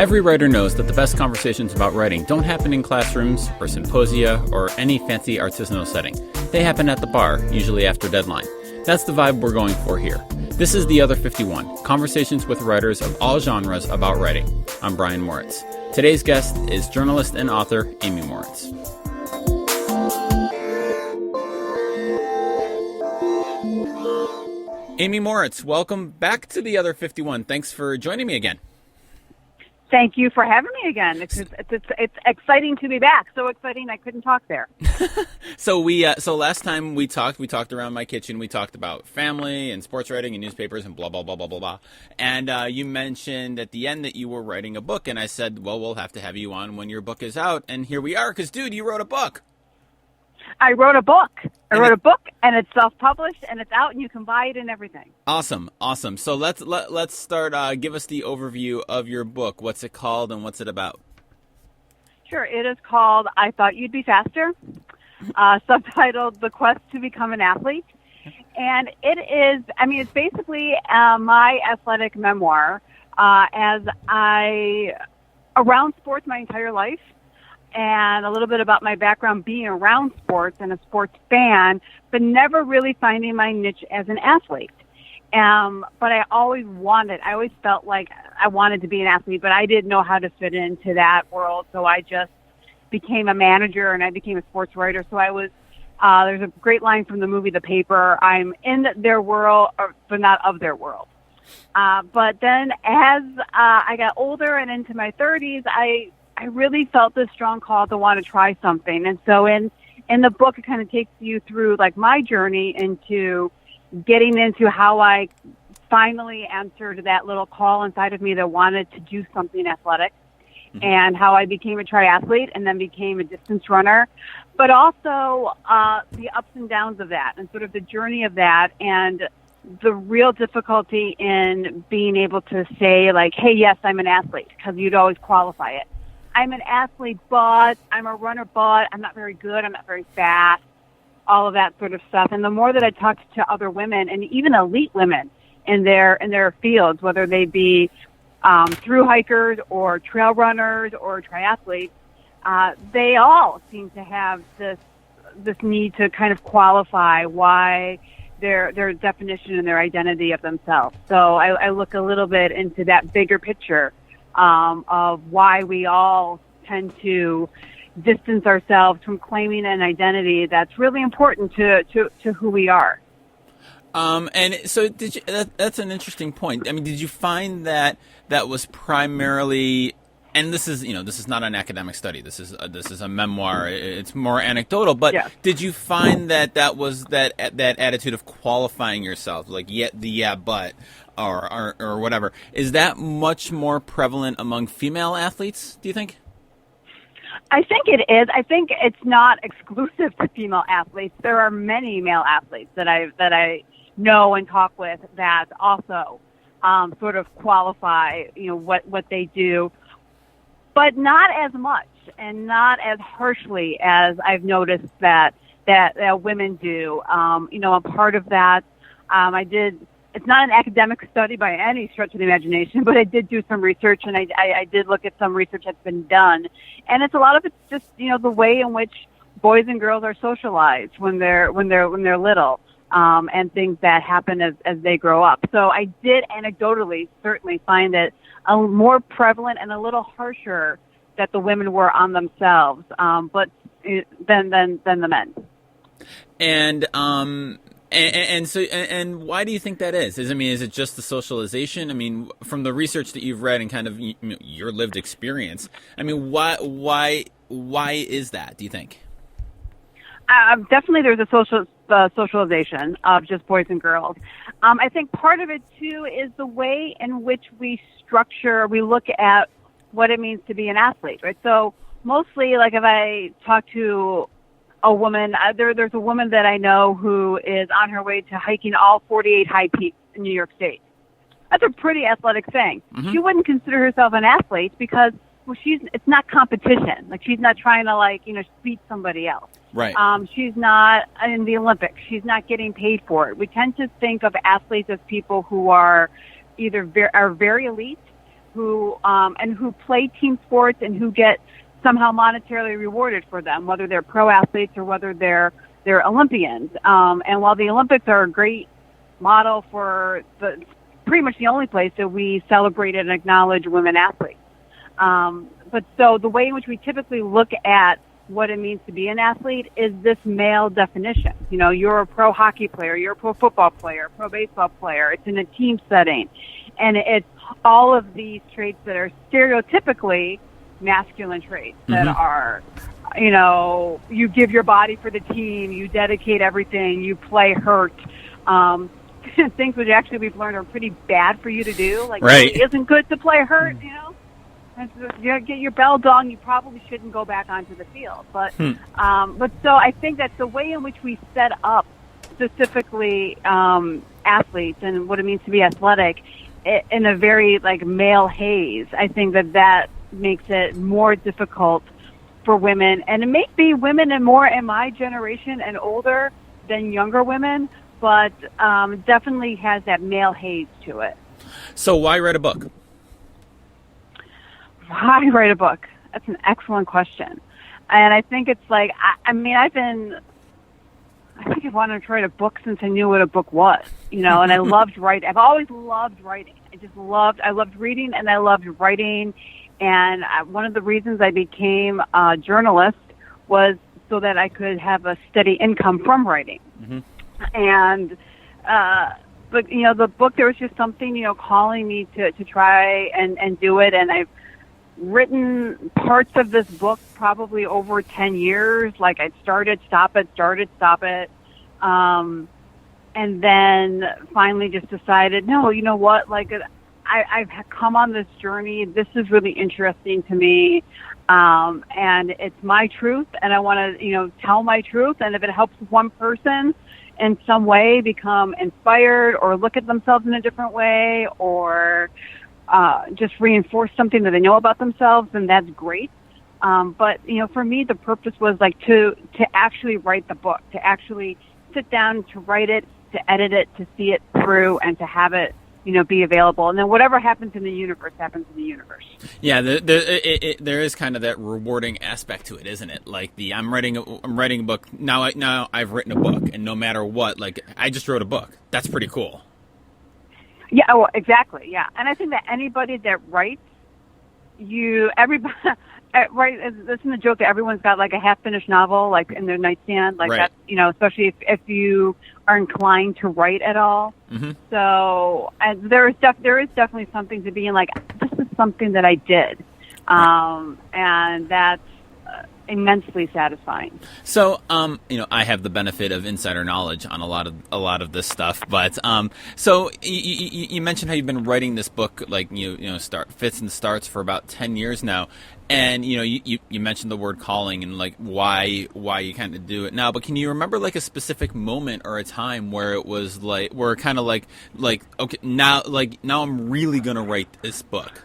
Every writer knows that the best conversations about writing don't happen in classrooms or symposia or any fancy artisanal setting. They happen at the bar, usually after deadline. That's the vibe we're going for here. This is The Other 51, conversations with writers of all genres about writing. I'm Brian Moritz. Today's guest is journalist and author Amy Moritz. Amy Moritz, welcome back to The Other 51. Thanks for joining me again. Thank you for having me again. It's exciting to be back. So exciting I couldn't talk there. So last time we talked around my kitchen. We talked about family and sports writing and newspapers and blah, blah, blah, blah, blah, blah. And you mentioned at the end that you were writing a book. And I said, well, we'll have to have you on when your book is out. And here we are, because, dude, you wrote a book. I wrote a book. And it's self-published, and it's out, and you can buy it and everything. Awesome. So let's start. Give us the overview of your book. What's it called, and what's it about? Sure. It is called I Thought You'd Be Faster, subtitled The Quest to Become an Athlete. And it's basically my athletic memoir as around sports my entire life. And a little bit about my background being around sports and a sports fan, but never really finding my niche as an athlete. But I always felt like I wanted to be an athlete, but I didn't know how to fit into that world. So I just became a manager and I became a sports writer. So there's a great line from the movie The Paper. I'm in their world, but not of their world. But then as I got older and into my 30s, I really felt this strong call to want to try something. And so in the book, it kind of takes you through like my journey into getting into how I finally answered that little call inside of me that wanted to do something athletic, and how I became a triathlete and then became a distance runner, but also the ups and downs of that and sort of the journey of that and the real difficulty in being able to say like, hey, yes, I'm an athlete, because you'd always qualify it. I'm an athlete, but I'm a runner, but I'm not very good. I'm not very fast, all of that sort of stuff. And the more that I talked to other women, and even elite women in their fields, whether they be thru hikers or trail runners or triathletes, they all seem to have this need to kind of qualify why their definition and their identity of themselves. So I look a little bit into that bigger picture of why we all tend to distance ourselves from claiming an identity that's really important to who we are. And so that's an interesting point. I mean, did you find that was primarily, and this is not an academic study. This is a memoir. It's more anecdotal, but yeah. Did you find that was that attitude of qualifying yourself, like but or whatever, is that much more prevalent among female athletes, do you think? I think it is. I think it's not exclusive to female athletes. There are many male athletes that I know and talk with that also sort of qualify, what they do, but not as much and not as harshly as I've noticed that women do. A part of that, it's not an academic study by any stretch of the imagination, but I did do some research, and I did look at some research that's been done. And a lot of it's just, the way in which boys and girls are socialized when they're little, and things that happen as they grow up. So I did anecdotally certainly find it more prevalent and a little harsher that the women were on themselves, but than the men. And why do you think that is? Is it just the socialization? I mean, from the research that you've read and kind of your lived experience, I mean, why is that, do you think? Definitely there's a socialization of just boys and girls. I think part of it, too, is the way in which we look at what it means to be an athlete, right? So mostly, like if I talk to a woman, there's a woman that I know who is on her way to hiking all 48 high peaks in New York State. That's a pretty athletic thing. Mm-hmm. She wouldn't consider herself an athlete because it's not competition. Like she's not trying to beat somebody else. Right. She's not in the Olympics. She's not getting paid for it. We tend to think of athletes as people who are either very elite who play team sports and who get somehow monetarily rewarded for them, whether they're pro athletes or whether they're Olympians. And while the Olympics are a great model for pretty much the only place that we celebrate and acknowledge women athletes. But so the way in which we typically look at what it means to be an athlete is this male definition. You know, you're a pro hockey player, you're a pro football player, pro baseball player. It's in a team setting. And it's all of these traits that are stereotypically masculine traits that are, you know, you give your body for the team, you dedicate everything, you play hurt. Things which actually we've learned are pretty bad for you to do. Like, right. It isn't good to play hurt, you know. And so you get your bell rung, you probably shouldn't go back onto the field. But so I think that the way in which we set up specifically athletes and what it means to be athletic in a very like male haze, I think that makes it more difficult for women. And it may be women and more in my generation and older than younger women, but definitely has that male haze to it. So why write a book? Why write a book? That's an excellent question. And I think it's like, I think I've wanted to write a book since I knew what a book was, you know, and I loved writing. I've always loved writing. I loved reading and I loved writing. And one of the reasons I became a journalist was so that I could have a steady income from writing. And, but, you know, the book, there was just something, you know, calling me to try and do it. And I've written parts of this book probably over 10 years. Like I'd started, stop it. And then finally just decided, no, you know what, like I've come on this journey. This is really interesting to me. And it's my truth and I want to, you know, tell my truth. And if it helps one person in some way become inspired or look at themselves in a different way or just reinforce something that they know about themselves, then that's great. But, you know, for me, the purpose was like to actually write the book, to actually sit down, to write it, to edit it, to see it through, and to have it, you know, be available. And then whatever happens in the universe happens in the universe. Yeah, there is kind of that rewarding aspect to it, isn't it? Like I'm writing a book now. I've written a book, and no matter what, like I just wrote a book. That's pretty cool. Yeah, well, exactly. Yeah, and I think that anybody that writes, everybody, right? Isn't the joke that everyone's got like a half-finished novel, like in their nightstand, like right. That, you know, especially if you are inclined to write at all. So there is definitely something to being like, this is something that I did, and that's immensely satisfying. So, you know, I have the benefit of insider knowledge on a lot of this stuff, but so you mentioned how you've been writing this book, like you know, fits and starts for about 10 years now, and you know, you mentioned the word calling and like why you kind of do it now. But can you remember like a specific moment or a time where it was like, where kind of like okay, now I'm really gonna write this book?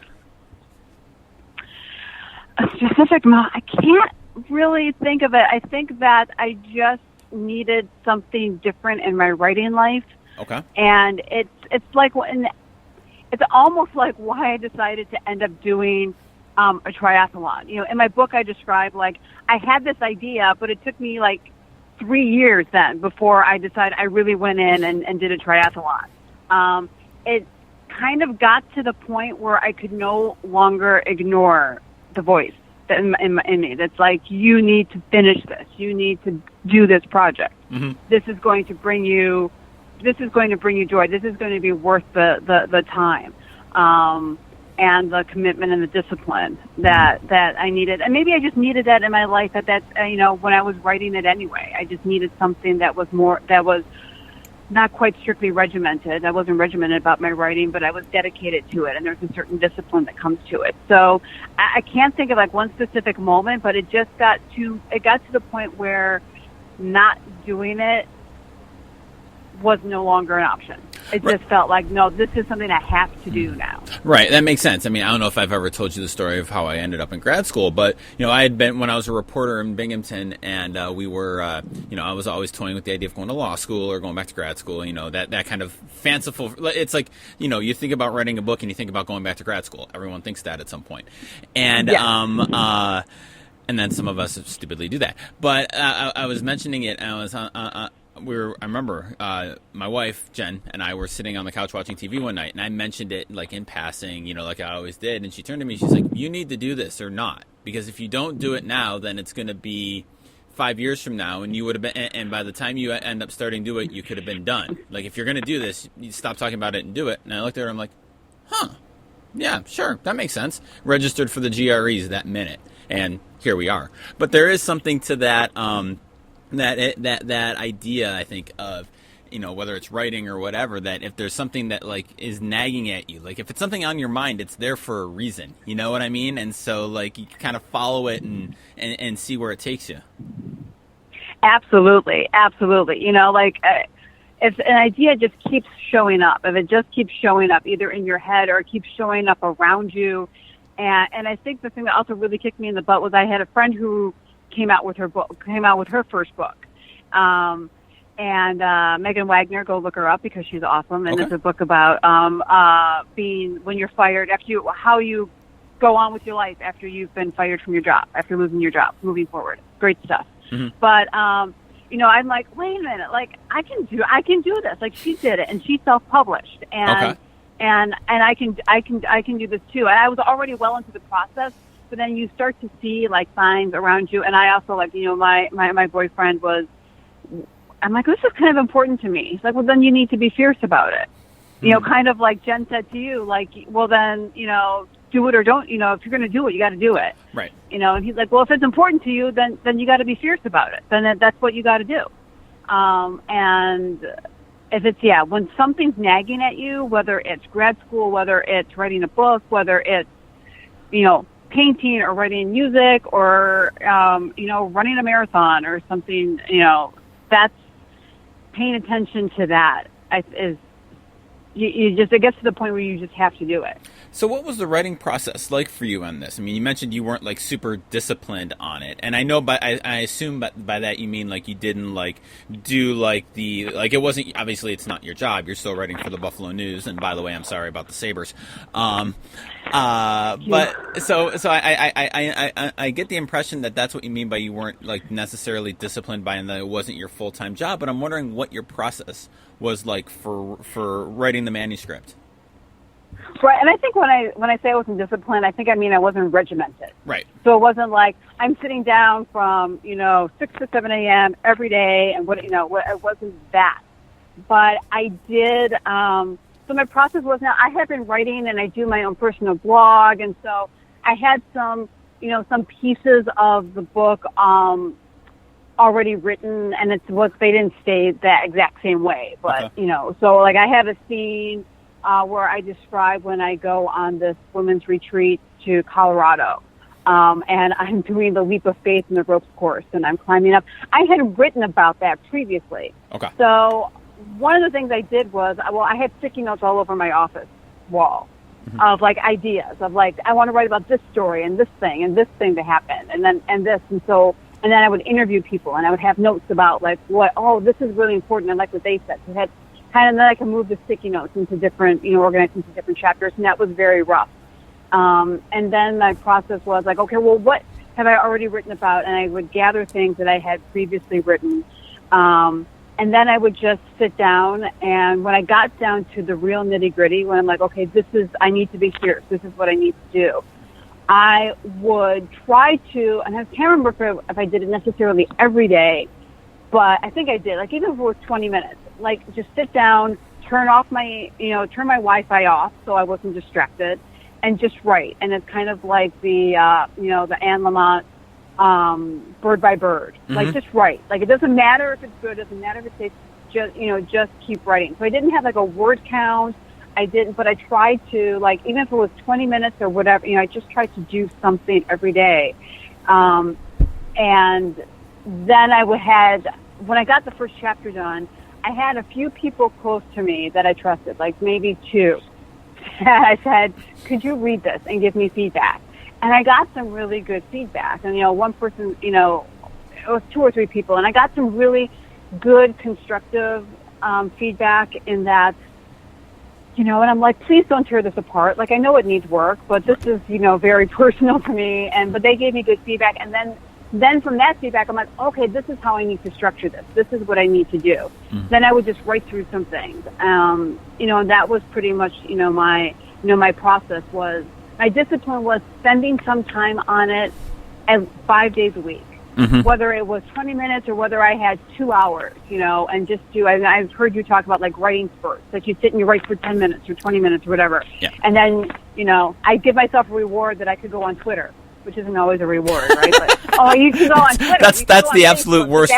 A specific moment, I can't really think of it. I think that I just needed something different in my writing life. Okay. And it's like it's almost like why I decided to end up doing a triathlon. You know, in my book I described like I had this idea, but it took me like 3 years then before I decided I really went in and did a triathlon. It kind of got to the point where I could no longer ignore the voice in me. That's like, you need to finish this. You need to do this project. This is going to bring you joy. This is going to be worth the time, and the commitment and the discipline that I needed. And maybe I just needed that in my life you know, when I was writing it anyway. I just needed something that was not quite strictly regimented. I wasn't regimented about my writing, but I was dedicated to it, and there's a certain discipline that comes to it. So I can't think of like one specific moment, but it got to the point where not doing it was no longer an option. It just felt like, no, this is something I have to do now. Right, that makes sense. I mean, I don't know if I've ever told you the story of how I ended up in grad school, but I had been when I was a reporter in Binghamton, and we were, I was always toying with the idea of going to law school or going back to grad school. That kind of fanciful. It's like you think about writing a book and you think about going back to grad school. Everyone thinks that at some point, and and then some of us stupidly do that. But I was mentioning it, and I was I remember my wife Jen and I were sitting on the couch watching TV one night, and I mentioned it like in passing, like I always did, and she turned to me, she's like, "You need to do this or not, because if you don't do it now, then it's going to be 5 years from now, and you would have been, and by the time you end up starting to do it, you could have been done. Like, if you're going to do this, you stop talking about it and do it." And I looked at her, I'm like, "Huh, yeah, sure, that makes sense." Registered for the GREs that minute, and here we are. But there is something to that. That idea, I think, of whether it's writing or whatever, that if there's something that like is nagging at you, like if it's something on your mind, it's there for a reason. You know what I mean? And so like you kind of follow it and see where it takes you. Absolutely. If an idea just keeps showing up, if it just keeps showing up either in your head or it keeps showing up around you, and I think the thing that also really kicked me in the butt was I had a friend who came out with her first book. Megan Wagner, go look her up because she's awesome. And Okay. It's a book about being when you're fired, how you go on with your life after you've been fired from your job, after losing your job, moving forward. Great stuff. Mm-hmm. But I'm like, wait a minute, like I can do this. Like she did it, and she self-published, and Okay. and I can do this too. And I was already well into the process. But then you start to see like signs around you, and I also my boyfriend was. I'm like, this is kind of important to me. He's like, well, then you need to be fierce about it. Kind of like Jen said to you, like, well, then do it or don't. If you're going to do it, you got to do it. Right. And he's like, well, if it's important to you, then you got to be fierce about it. Then that's what you got to do. And if it's when something's nagging at you, whether it's grad school, whether it's writing a book, whether it's painting or writing music or, running a marathon or something, that's paying attention to that is it gets to the point where you just have to do it. So what was the writing process like for you on this? I mean, you mentioned you weren't like super disciplined on it, and I know, but I assume by that you mean like you didn't like do like it wasn't, obviously it's not your job. You're still writing for the Buffalo News, and by the way, I'm sorry about the Sabres. But so I get the impression that that's what you mean by you weren't like necessarily disciplined by, and that it wasn't your full-time job. But I'm wondering what your process was like for writing the manuscript. Right, and I think when I say I wasn't disciplined, I think I mean I wasn't regimented. Right. So it wasn't like I'm sitting down from 6 to 7 a.m. every day, and it wasn't that. But I did. So my process was now I have been writing, and I do my own personal blog, and so I had some pieces of the book already written, and they didn't stay that exact same way, but okay. So like I have a scene where I describe when I go on this women's retreat to Colorado, and I'm doing the leap of faith in the ropes course, and I'm climbing up. I had written about that previously. Okay. So one of the things I did was, I had sticky notes all over my office wall. Mm-hmm. Of like ideas of like, I want to write about this story and this thing that happened, and then I would interview people, and I would have notes about like this is really important. I like what they said. So then I can move the sticky notes into different, organized into different chapters, and that was very rough. And then my process was like, okay, well, what have I already written about? And I would gather things that I had previously written. And then I would just sit down, and when I got down to the real nitty-gritty, when I'm like, okay, I need to be fierce. This is what I need to do. I would try to, and I can't remember if I did it necessarily every day, but I think I did, like even if it was 20 minutes, like just sit down, turn my Wi-Fi off so I wasn't distracted, and just write. And it's kind of like the Anne Lamott, Bird by Bird. Mm-hmm. Like just write. Like it doesn't matter if it's good, it doesn't matter if it tastes, just keep writing. So I didn't have like a word count. I didn't, but I tried to, like, even if it was 20 minutes or whatever, I just tried to do something every day. And then when I got the first chapter done, I had a few people close to me that I trusted, like maybe two. And I said, could you read this and give me feedback? And I got some really good feedback. And, one person, it was 2 or 3 people. And I got some really good, constructive feedback in that, and I'm like, please don't tear this apart. Like, I know it needs work, but this is, very personal to me. But they gave me good feedback. And then from that feedback, I'm like, okay, this is how I need to structure this. This is what I need to do. Mm-hmm. Then I would just write through some things. And that was pretty much, my process was, my discipline was spending some time on it 5 days a week. Mm-hmm. Whether it was 20 minutes or whether I had 2 hours, and just I've heard you talk about like writing spurts, that you sit and you write for 10 minutes or 20 minutes or whatever. Yeah. And then, I give myself a reward that I could go on Twitter, which isn't always a reward, right? But, you can go on Twitter. That's the absolute worst.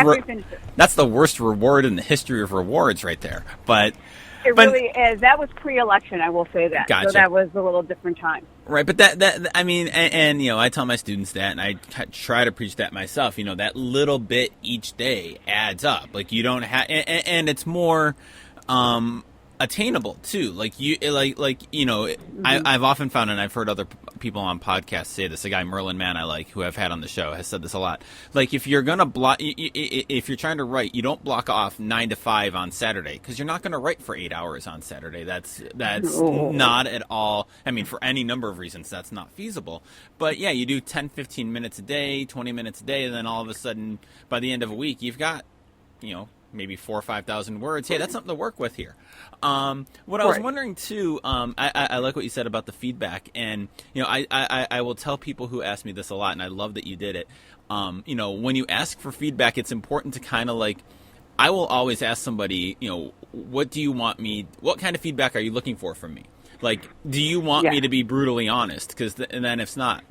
That's the worst reward in the history of rewards right there. But it really is. That was pre-election, I will say that. Gotcha. So that was a little different time. Right, but that I mean, and I tell my students that, and I try to preach that myself. That little bit each day adds up. Like, you don't have, and it's more attainable too. Like, mm-hmm. I've often found, and I've heard other people on podcasts say this. A guy, Merlin Mann, who I've had on the show, has said this a lot. Like, if you're gonna if you're trying to write, you don't block off 9 to 5 on Saturday, because you're not going to write for 8 hours on Saturday. That's not at all. I mean, for any number of reasons, that's not feasible. But yeah, you do 10, 15 minutes a day, 20 minutes a day, and then all of a sudden, by the end of a week, you've got, maybe 4,000 or 5,000 words. Hey, that's something to work with here. What I was wondering too, I like what you said about the feedback, and I will tell people who ask me this a lot, and I love that you did it. When you ask for feedback, it's important to kind of like, I will always ask somebody, what do you want me? What kind of feedback are you looking for from me? Like, do you want me to be brutally honest? And then if not.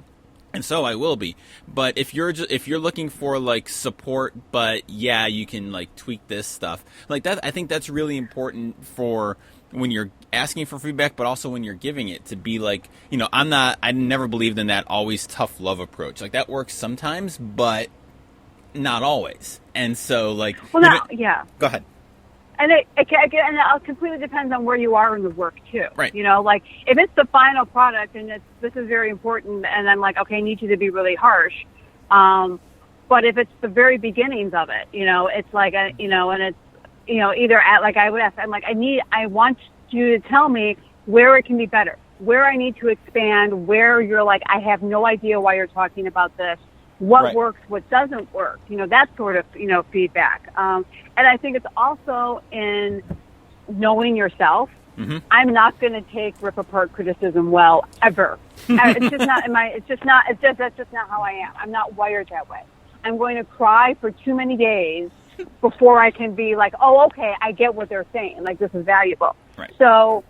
And so I will be. But if you're looking for like support, but yeah, you can like tweak this stuff like that. I think that's really important for when you're asking for feedback, but also when you're giving it, to be like, I never believed in that always tough love approach. Like, that works sometimes, but not always. And so like, yeah. Go ahead. And it completely depends on where you are in the work too. Right. Like if it's the final product and this is very important, and I'm like, okay, I need you to be really harsh. But if it's the very beginnings of it, it's like, and it's, either at, like I would ask, I'm like, I want you to tell me where it can be better, where I need to expand, where you're like, I have no idea why you're talking about this. What works, what doesn't work, that sort of, feedback. And I think it's also in knowing yourself. Mm-hmm. I'm not going to take rip apart criticism well, ever. It's just not that's just not how I am. I'm not wired that way. I'm going to cry for too many days before I can be like, oh, okay, I get what they're saying. Like, this is valuable. Right. So,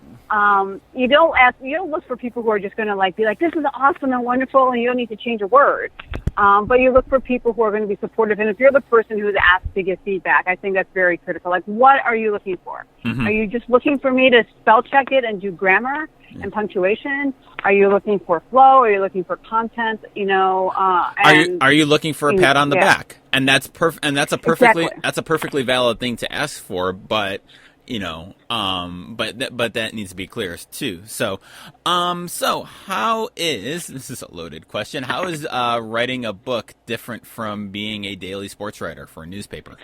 you don't look for people who are just going to like be like, this is awesome and wonderful, and you don't need to change a word. But you look for people who are going to be supportive. And if you're the person who's asked to give feedback, I think that's very critical. Like, what are you looking for? Mm-hmm. Are you just looking for me to spell check it and do grammar and punctuation? Are you looking for flow? Are you looking for content? Are you looking for a pat on the back? And that's and that's a perfectly valid thing to ask for. But but that needs to be clear too. So how is, this is a loaded question, how is writing a book different from being a daily sports writer for a newspaper?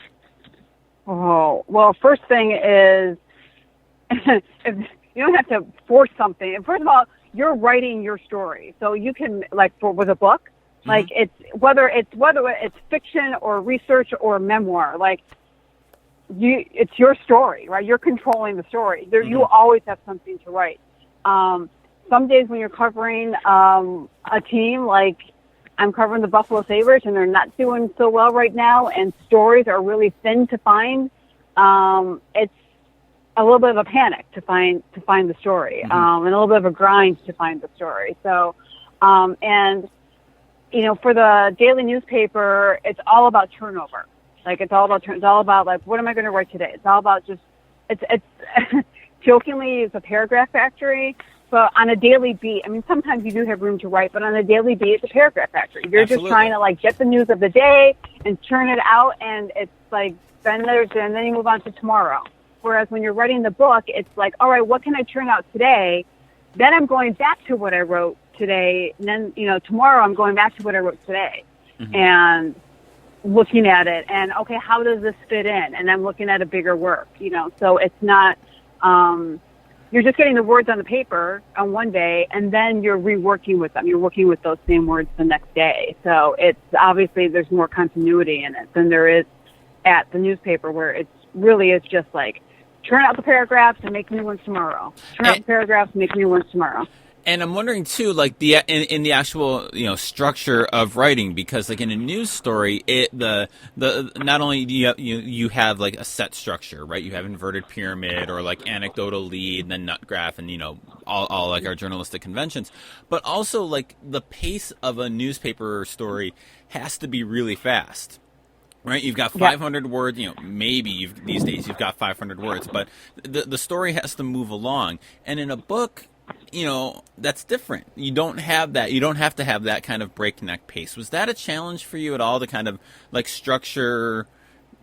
Oh, well, first thing is, if you don't have to force something. And first of all, you're writing your story, so you can, like, with a book, like, it's whether it's fiction or research or memoir, like, it's your story, right? You're controlling the story. You always have something to write. Some days when you're covering a team, like I'm covering the Buffalo Sabres, and they're not doing so well right now, and stories are really thin to find. It's a little bit of a panic to find the story, and a little bit of a grind to find the story. So, and for the daily newspaper, it's all about turnover. Like, it's all about like, what am I going to write today? It's all about it's jokingly, it's a paragraph factory, but on a daily beat, I mean, sometimes you do have room to write, but on a daily beat, it's a paragraph factory. You're just trying to, like, get the news of the day and churn it out, and it's like, then you move on to tomorrow. Whereas when you're writing the book, it's like, all right, what can I turn out today? Then I'm going back to what I wrote today. And then, tomorrow I'm going back to what I wrote today and looking at it and, okay, how does this fit in? And I'm looking at a bigger work, so it's not, you're just getting the words on the paper on one day and then you're reworking with them. You're working with those same words the next day. So it's obviously there's more continuity in it than there is at the newspaper where it's really is just like, turn out the paragraphs and make new ones tomorrow. Turn out the paragraphs and make new ones tomorrow. And I'm wondering too, like in the actual structure of writing, because like in a news story, the not only do you have like a set structure, right? You have inverted pyramid or like anecdotal lead, and then nut graph, and all like our journalistic conventions, but also like the pace of a newspaper story has to be really fast. Right, you've got 500 words. Maybe these days you've got 500 words, but the story has to move along. And in a book, that's different. You don't have that. You don't have to have that kind of breakneck pace. Was that a challenge for you at all to kind of like structure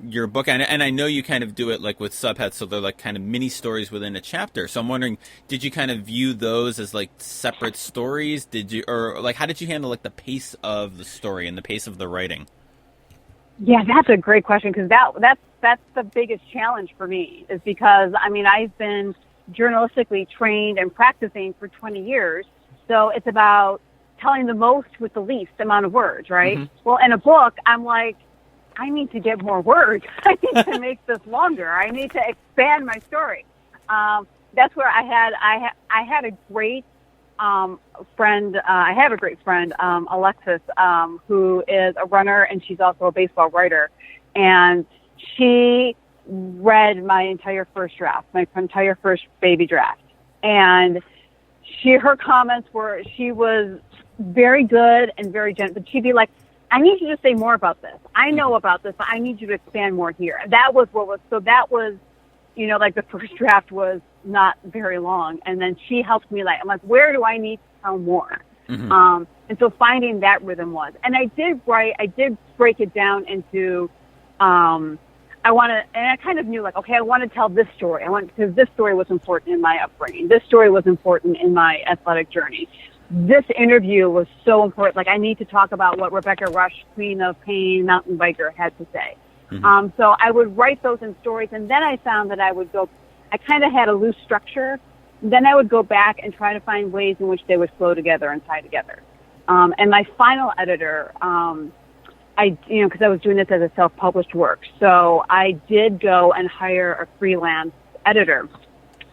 your book? And I know you kind of do it like with subheads, so they're like kind of mini stories within a chapter. So I'm wondering, did you kind of view those as like separate stories? Did you, or like how did you handle like the pace of the story and the pace of the writing? Yeah, that's a great question because that's the biggest challenge for me is because, I've been journalistically trained and practicing for 20 years. So it's about telling the most with the least amount of words, right? Mm-hmm. Well, in a book, I'm like, I need to get more words. I need to make this longer. I need to expand my story. That's where I had a great friend. I have a great friend, Alexis, who is a runner and she's also a baseball writer. And she read my entire first draft, my entire first baby draft. And her comments were, she was very good and very gentle, but she'd be like, I need you to say more about this. I know about this, but I need you to expand more here. That was like the first draft was not very long. And then she helped me I'm like, where do I need to tell more? Mm-hmm. And so finding that rhythm was, and I did break it down into, and I kind of knew okay, I want to tell this story. Because this story was important in my upbringing. This story was important in my athletic journey. This interview was so important. I need to talk about what Rebecca Rush, Queen of Pain mountain biker, had to say. Mm-hmm. So I would write those in stories, and then I found that I kind of had a loose structure. Then I would go back and try to find ways in which they would flow together and tie together. And my final editor, because I was doing this as a self-published work, so I did go and hire a freelance editor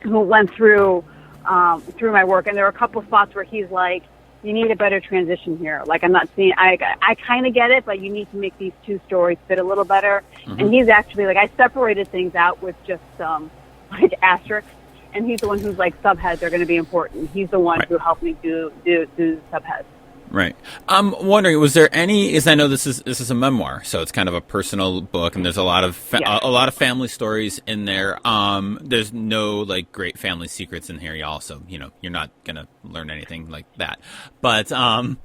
who went through my work, and there were a couple of spots where he's like, you need a better transition here. I'm not seeing, I kind of get it, but you need to make these two stories fit a little better. Mm-hmm. And he's actually I separated things out with just asterisks, and he's the one who's subheads are going to be important. He's the one who helped me do subheads. Right. I'm wondering, was there any? Because I know this is a memoir, so it's kind of a personal book, and there's a lot of family stories in there. There's no great family secrets in here, y'all. So you're not gonna learn anything like that. But I'm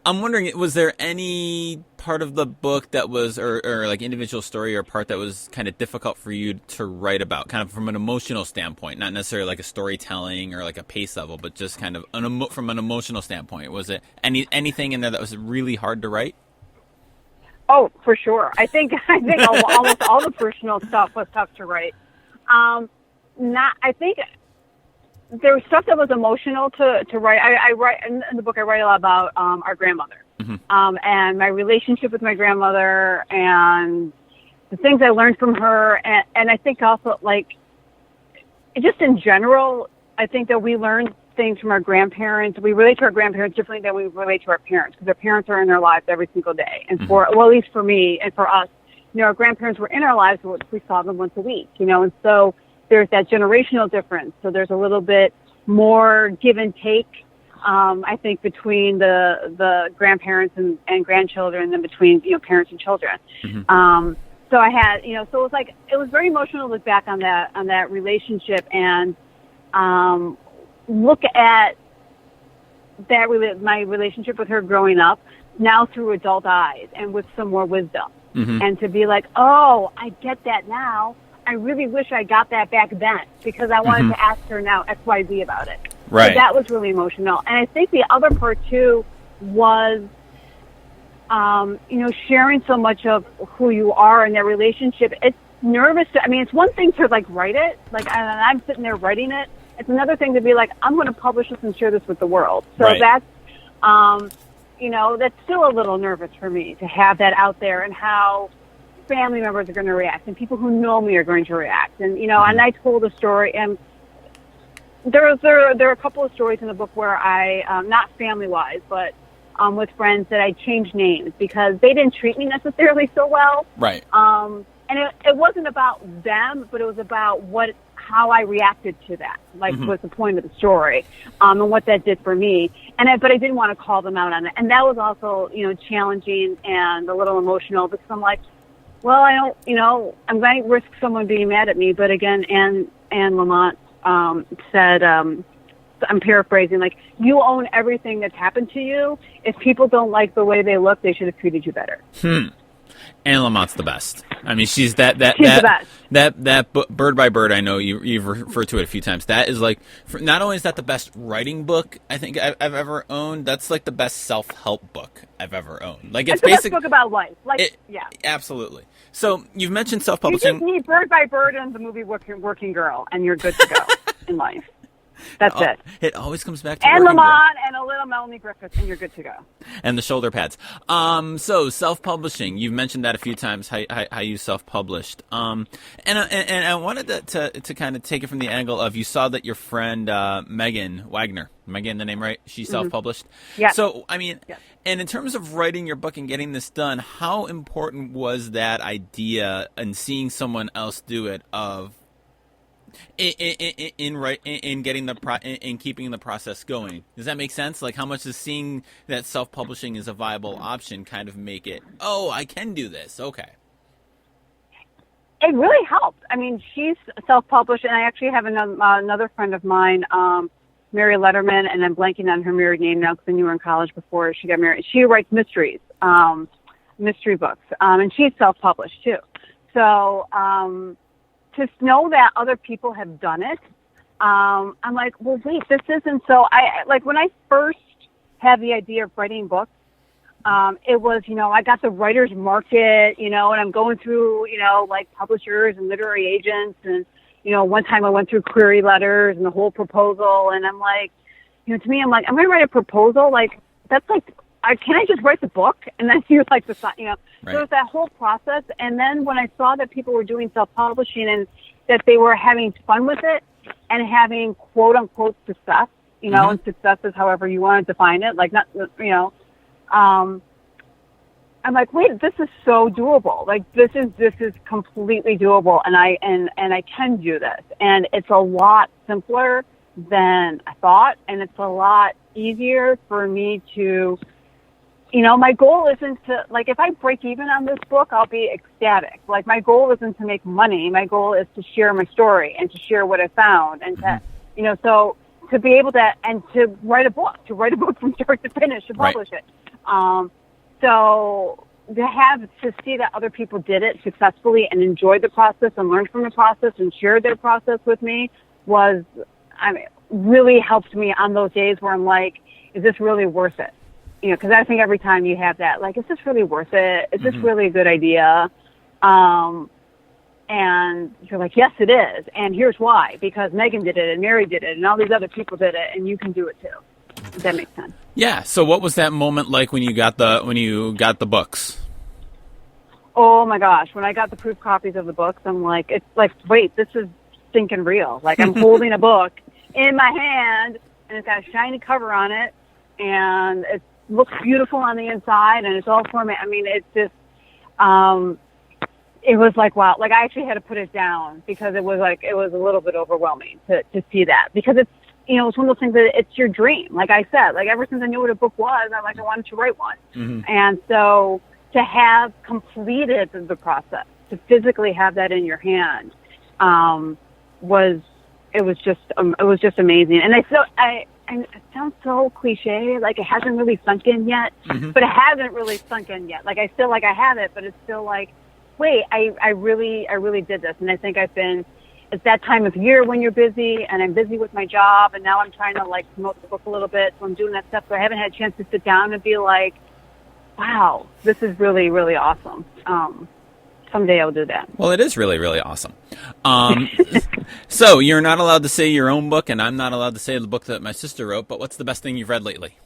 wondering, was there any part of the book that was, or individual story or part that was kind of difficult for you to write about, kind of from an emotional standpoint, not necessarily a storytelling or a pace level, but just kind of from an emotional standpoint? Was it anything in there that was really hard to write? Oh, for sure. I think almost all the personal stuff was tough to write. I think there was stuff that was emotional to write. I write in the book. I write a lot about our grandmother, mm-hmm. And my relationship with my grandmother, and the things I learned from her, and I think also just in general, I think that we learn things from our grandparents. We relate to our grandparents differently than we relate to our parents, because our parents are in their lives every single day. And at least for me and for us, our grandparents were in our lives, but we saw them once a week, and so there's that generational difference. So there's a little bit more give and take, I think, between the grandparents and grandchildren than between, parents and children. Mm-hmm. So I had, so it was it was very emotional to look back on that relationship and, look at my relationship with her growing up now through adult eyes and with some more wisdom. and to be like, oh, I get that now. I really wish I got that back then because I wanted to ask her now XYZ about it. Right. So that was really emotional. And I think the other part, too, was, sharing so much of who you are in their relationship. It's nervous. It's one thing to, write it. And I'm sitting there writing it. It's another thing to be like, I'm going to publish this and share this with the world. So that's, that's still a little nervous for me to have that out there and how family members are going to react and people who know me are going to react. And, and I told a story, and there are a couple of stories in the book where I, not family-wise, but with friends that I changed names because they didn't treat me necessarily so well. Right. And it wasn't about them, but it was about how I reacted to that, was the point of the story, and what that did for me. But I didn't want to call them out on it. And that was also, challenging and a little emotional because I'm like, well, I don't, I'm going to risk someone being mad at me. But again, Anne Lamott said, I'm paraphrasing, you own everything that's happened to you. If people don't like the way they look, they should have treated you better. Anne Lamott's the best. She's the best. That Bird by Bird, I know you've referred to it a few times. That is not only is that the best writing book I think I've ever owned, that's the best self-help book I've ever owned. It's the best book about life. Yeah. Absolutely. So you've mentioned self-publishing. You just need Bird by Bird and the movie Working Girl, and you're good to go in life. That's it. It always comes back to Anne Working Girl. Lamont and a little Melanie Griffith, and you're good to go. And the shoulder pads. So self-publishing. You've mentioned that a few times. How you self-published. And I wanted to kind of take it from the angle of you saw that your friend Megan Wagner. Am I getting the name right? She self-published. Yeah. So and in terms of writing your book and getting this done, how important was that idea and seeing someone else do it in getting in keeping the process going? Does that make sense? How much does seeing that self-publishing is a viable option kind of make it, oh, I can do this? Okay. It really helped. She's self-published, and I actually have another friend of mine, Mary Letterman, and I'm blanking on her married name now because I knew her in college before she got married. She writes mysteries, mystery books, and she's self-published too. So, to know that other people have done it, I'm like, well, wait, this isn't so. When I first had the idea of writing books, it was, I got the writer's market, and I'm going through, publishers and literary agents. And, one time I went through query letters and the whole proposal. And I'm like, to me, I'm like, I'm going to write a proposal. That's can I just write the book? And then you're like, Right. So it was that whole process. And then when I saw that people were doing self-publishing and that they were having fun with it and having quote unquote success, and success is however you want to define it. I'm like, wait, this is so doable. This is completely doable. And I can do this. And it's a lot simpler than I thought. And it's a lot easier for me to, my goal isn't to, if I break even on this book, I'll be ecstatic. My goal isn't to make money. My goal is to share my story and to share what I found and to, so to be able to, and to write a book from start to finish, to publish it. So to see that other people did it successfully and enjoyed the process and learned from the process and shared their process with me was, really helped me on those days where I'm like, is this really worth it? Because I think every time you have that, is this really worth it? Is this really a good idea? And you're like, yes, it is. And here's why. Because Megan did it and Mary did it and all these other people did it, and you can do it too. If that makes sense. Yeah. So what was that moment like when you got the books? Oh my gosh. When I got the proof copies of the books, I'm like, it's like, wait, this is stinking real. I'm holding a book in my hand and it's got a shiny cover on it and it looks beautiful on the inside and it's all formatted. It's just, it was like, wow. I actually had to put it down because it was a little bit overwhelming to see that because it's, it's one of those things that it's your dream. Like I said, ever since I knew what a book was, I wanted to write one. And so to have completed the process, to physically have that in your hand, was just amazing. And and it sounds so cliche, like it hasn't really sunk in yet, but it hasn't really sunk in yet. Like I feel like I have it, but it's still like, wait, I really did this. And I think it's that time of year when you're busy, and I'm busy with my job, and now I'm trying to like promote the book a little bit, so I'm doing that stuff. So I haven't had a chance to sit down and be like, wow, this is really, really awesome. Someday I'll do that. Well, it is really, really awesome. So you're not allowed to say your own book, and I'm not allowed to say the book that my sister wrote, but what's the best thing you've read lately?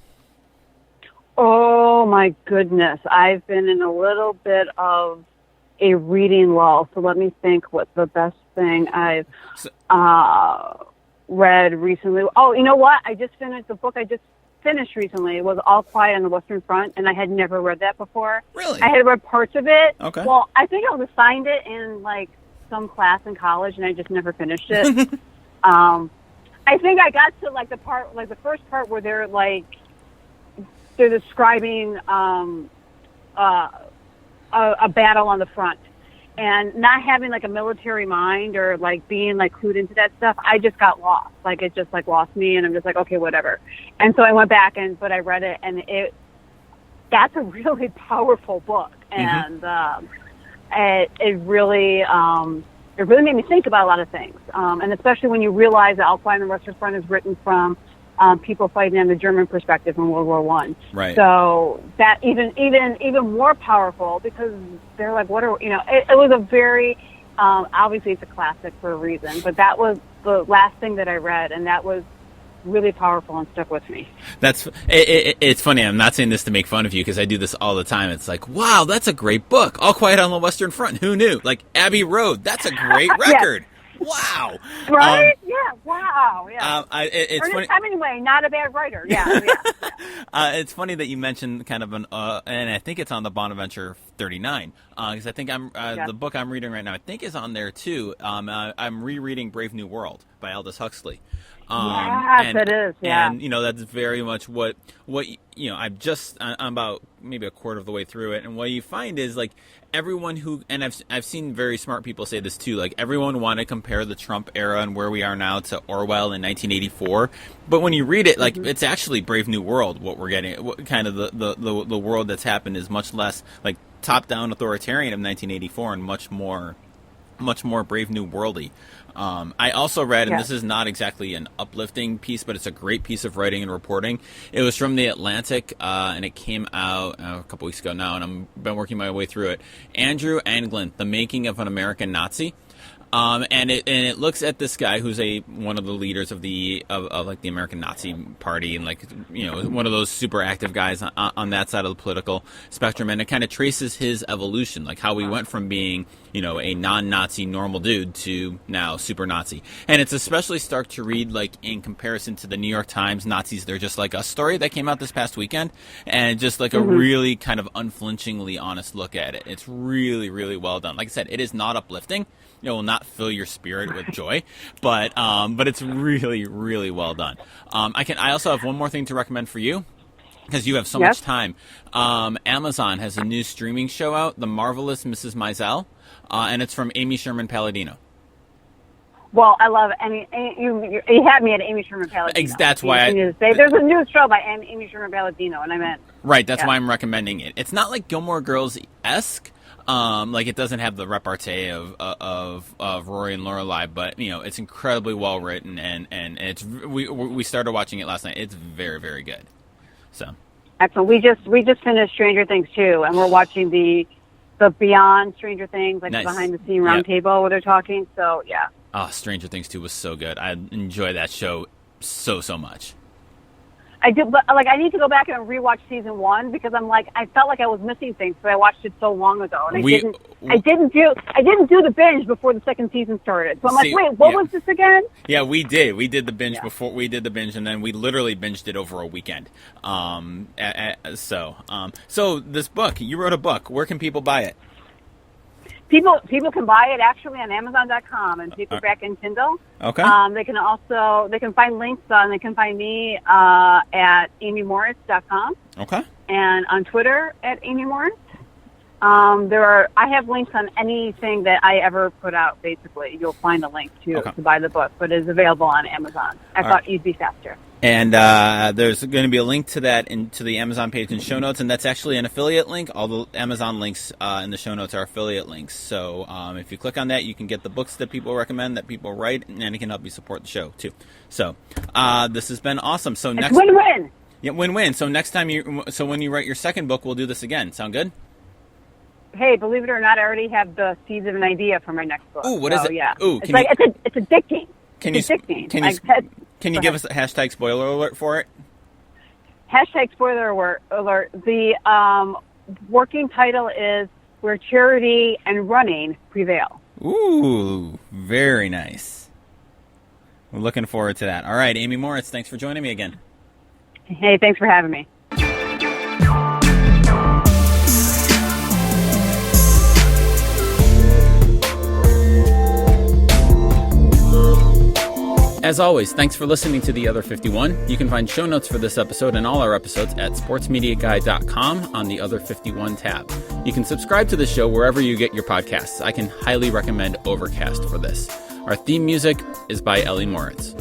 Oh, my goodness. I've been in a little bit of a reading lull, so let me think what the best thing I've read recently. Oh, you know what? I just finished the book I just finished recently. It was All Quiet on the Western Front, and I had never read that before. Really? I had read parts of it. Okay. Well, I think I was assigned it in like some class in college, and I just never finished it. I think I got to like the first part where they're describing a battle on the front. And not having like a military mind or like being like clued into that stuff, I just got lost. Like it just like lost me, and I'm just like, okay, whatever. And so I went back but I read it, and that's a really powerful book, and it really made me think about a lot of things. And especially when you realize that All Quiet on the Western Front is written from people fighting on the German perspective in World War I. Right. So that even more powerful, because they're like, what are, it was a very, obviously it's a classic for a reason, but that was the last thing that I read, and that was really powerful and stuck with me. It's funny. I'm not saying this to make fun of you, because I do this all the time. It's like, wow, that's a great book. All Quiet on the Western Front. Who knew? Like Abbey Road. That's a great record. Wow. Right? Yeah. Wow. Yeah. It's Ernest funny. Hemingway, not a bad writer. Yeah. It's funny that you mentioned kind of and I think it's on the Bonaventure 39, because I think the book I'm reading right now, I think is on there too. I'm rereading Brave New World by Aldous Huxley. Yes, it is. Yeah. And that's very much what I'm about maybe a quarter of the way through it, and what you find is like everyone and I've seen very smart people say this too, like everyone want to compare the Trump era and where we are now to Orwell in 1984, but when you read it, like it's actually Brave New World. What we're getting, what kind of the world that's happened is much less like top down authoritarian of 1984 and much more Brave New Worldy. I also read, and this is not exactly an uplifting piece, but it's a great piece of writing and reporting. It was from The Atlantic, and it came out a couple weeks ago now, and I've been working my way through it. Andrew Anglin, The Making of an American Nazi. And it looks at this guy who's one of the leaders of the American Nazi Party, and one of those super active guys on that side of the political spectrum, and it kind of traces his evolution, like how we went from being a non-Nazi normal dude to now super Nazi. And it's especially stark to read like in comparison to the New York Times Nazis They're Just Like Us story that came out this past weekend, and just like a really kind of unflinchingly honest look at it. It's really, really well done. Like I said, it is not uplifting. It will not fill your spirit with joy, but it's really, really well done. I also have one more thing to recommend for you, because you have so much time. Amazon has a new streaming show out, The Marvelous Mrs. Maisel, and it's from Amy Sherman Palladino. Well, I love Amy. You had me at Amy Sherman Palladino. That's why there's a new show by Amy Sherman Palladino, and I'm in. Right, that's why I'm recommending it. It's not like Gilmore Girls-esque. Like it doesn't have the repartee of Rory and Lorelai, but it's incredibly well written, and it's we started watching it last night. It's very, very good. So excellent. We just finished Stranger Things too, and we're watching the Beyond Stranger Things, like the behind the scene roundtable where they're talking. So yeah. Oh, Stranger Things 2 was so good. I enjoy that show so much. I do, but like I need to go back and rewatch season 1, because I'm like I felt like I was missing things, but I watched it so long ago, and I didn't do the binge before the second season started. So I'm like, wait, what was this again? Yeah, we did the binge before we did the binge, and then we literally binged it over a weekend. So this book, you wrote a book. Where can people buy it? People can buy it actually on Amazon.com and paperback and Kindle. Okay. They can find links and they can find me at amymoritz.com. Okay. And on Twitter at Amy Moritz. I have links on anything that I ever put out. Basically, you'll find a link to buy the book, but it's available on Amazon. I thought you'd be faster. And there's going to be a link to that into the Amazon page in show notes, and that's actually an affiliate link. All the Amazon links in the show notes are affiliate links. So if you click on that, you can get the books that people recommend, that people write, and it can help you support the show too. So this has been awesome. So next win-win. Yeah, win-win. So next time when you write your second book, we'll do this again. Sound good? Hey, believe it or not, I already have the seeds of an idea for my next book. Ooh, what is it? Yeah. Ooh, it's addicting. It's addicting. Can you give us a hashtag spoiler alert for it? Hashtag spoiler alert. The working title is Where Charity and Running Prevail. Ooh, very nice. We're looking forward to that. All right, Amy Moritz, thanks for joining me again. Hey, thanks for having me. As always, thanks for listening to The Other 51. You can find show notes for this episode and all our episodes at sportsmediaguy.com on the Other 51 tab. You can subscribe to the show wherever you get your podcasts. I can highly recommend Overcast for this. Our theme music is by Amy Moritz.